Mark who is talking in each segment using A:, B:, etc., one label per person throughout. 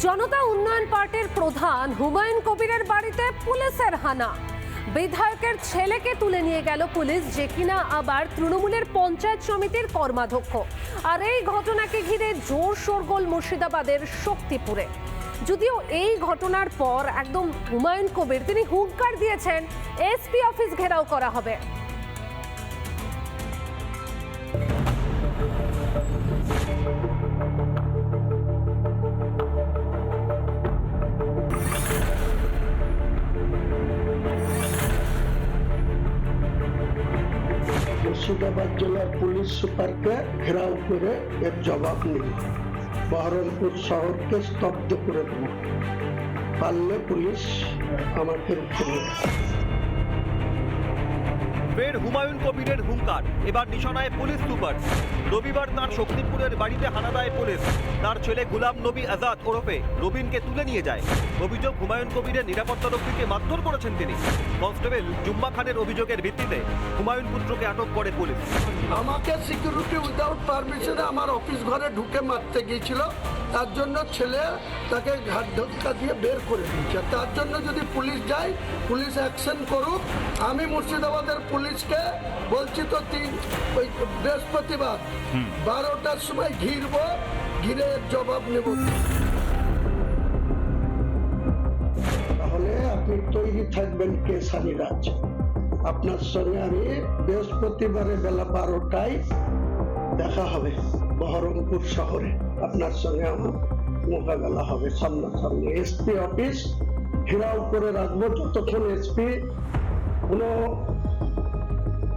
A: জনতা উন্নয়ন পার্টির প্রধান হুমায়ুন কবিরের বাড়িতে পুলিশের হানা। বিধায়কের ছেলেকে তুলে নিয়ে গেল পুলিশ, যে কিনা আবার তৃণমূলের পঞ্চায়েত সমিতির কর্মাধ্যক্ষ। আর এই ঘটনাকে ঘিরে জোর শোরগোল মুর্শিদাবাদের শক্তিপুরে। যদিও এই ঘটনার পর একদম হুমায়ুন কবির তিনি হুঙ্কার দিয়েছেন এসপি অফিস ঘেরাও করা হবে।
B: মুর্শিদাবাদ জেলার পুলিশ সুপারকে ঘেরাও করে এর জবাব নিল। বহরমপুর শহরকে স্তব্ধ করে দেব, পারলে পুলিশ আমাকে রুখে নেবে।
C: ফের হুমায়ুন কবিরের হুঙ্কার, এবার নিশানায় পুলিশ সুপার। রবিবার তার শক্তিপুরের বাড়িতে হানা দেয় পুলিশ। তার ছেলে গুলাম নবী আজাদ ওরফে রবিনকে তুলে নিয়ে যায়। অভিযোগ, হুমায়ুন কবিরের নিরাপত্তারক্ষীকে মারধর করেছেন তিনি। কনস্টেবল জুম্মা খানের অভিযোগের ভিত্তিতে হুমায়ুন পুত্রকে আটক করে পুলিশ।
B: আমাকে সিকিউরিটি উইদাউট পারমিশনে আমার অফিস ঘরে ঢুকে মারতে গিয়েছিল, তার জন্য ছেলে তাকে ঘাট ধাক্কা দিয়ে বের করে দিয়েছে। তার জন্য যদি পুলিশ যায়, পুলিশ অ্যাকশন করুক। আমি মুর্শিদাবাদের পুলিশকে বলছি তো ওই বৃহস্পতিবার 12টার সময় ঘিরবো, ঘিরে জবাব নেব। তাহলে আপনি তৈরি থাকবেন কেশানীরাজ। আপনার সঙ্গে আমি বৃহস্পতিবারে বেলা 12টায় দেখা হবে বহরমপুর শহরে। আপনার সঙ্গে আমার মোকাবেলা হবে সামনাসামনি। এসপি অফিস ঘেরাও করে রাখবো। যতক্ষণ এসপি কোনো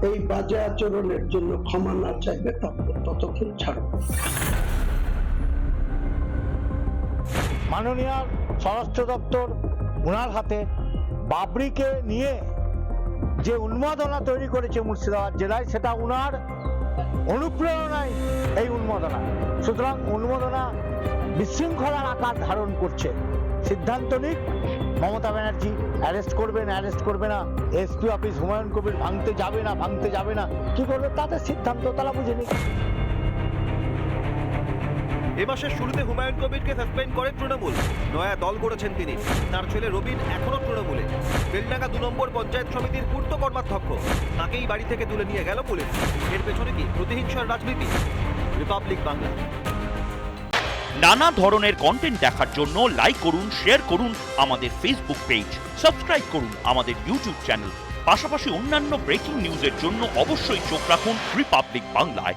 B: এই বাজে আচরণের জন্য ক্ষমা না চাইবে ততক্ষণ ছাড়বো।
D: মাননীয় স্বরাষ্ট্র দপ্তর ওনার হাতে বাবরিকে নিয়ে যে উন্মাদনা তৈরি করেছে মুর্শিদাবাদ জেলায়, সেটা ওনার অনুপ্রেরণায় এই উন্মাদনা। সুতরাং উন্মাদনা বিশৃঙ্খলার আকার ধারণ করছে। সিদ্ধান্ত নিক মমতা ব্যানার্জি, অ্যারেস্ট করবে না অ্যারেস্ট করবে না, এসপি অফিস হুমায়ুন কবির ভাঙতে যাবে না, কি করবে তাদের সিদ্ধান্ত, তারা বুঝে নিক।
C: এ মাসের শুরুতে হুমায়ুন কবিরকে সাসপেন্ড করে তৃণমূল। নয়া দল গড়েছেন তিনি। তার ছেলে রবিন এখনো তৃণমূলে। বেলডাঙ্গা 2 নম্বর পঞ্চায়েত সমিতির পূর্ত কর্মাধ্যক্ষ। তাকেই বাড়ি থেকে তুলে নিয়ে গেল পুলিশ। এর পেছনে কি প্রতিহিংসার রাজনীতি? রিপাবলিক বাংলা।
E: নানা ধরনের কন্টেন্ট দেখার জন্য লাইক করুন, শেয়ার করুন আমাদের ফেসবুক পেজ, সাবস্ক্রাইব করুন আমাদের ইউটিউব চ্যানেল। পাশাপাশি অন্যান্য ব্রেকিং নিউজের জন্য অবশ্যই চোখ রাখুন রিপাবলিক বাংলায়।